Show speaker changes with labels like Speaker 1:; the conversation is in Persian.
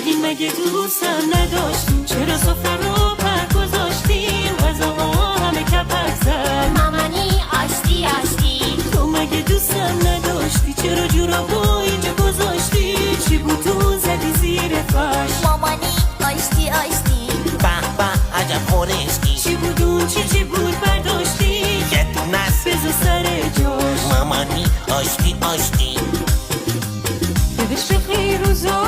Speaker 1: بگین مگه دوستم نداشتیم؟ چرا سفره رو پر گذاشتیم؟ غذاها همه کپک زد.
Speaker 2: مامانی آشتی آشتی.
Speaker 1: تو مگه دوستم نداشتی؟ چرا جورابو اینجا گذاشتی؟ چی بود تو زدی زیر فرش؟
Speaker 2: مامانی آشتی آشتی.
Speaker 3: به به عجب خورشتی.
Speaker 1: چی بود اون چی بود برداشتی؟
Speaker 3: یه دونه است
Speaker 1: بذار سر جاش.
Speaker 3: مامانی آشتی آشتی.
Speaker 1: یادش بخیر روزا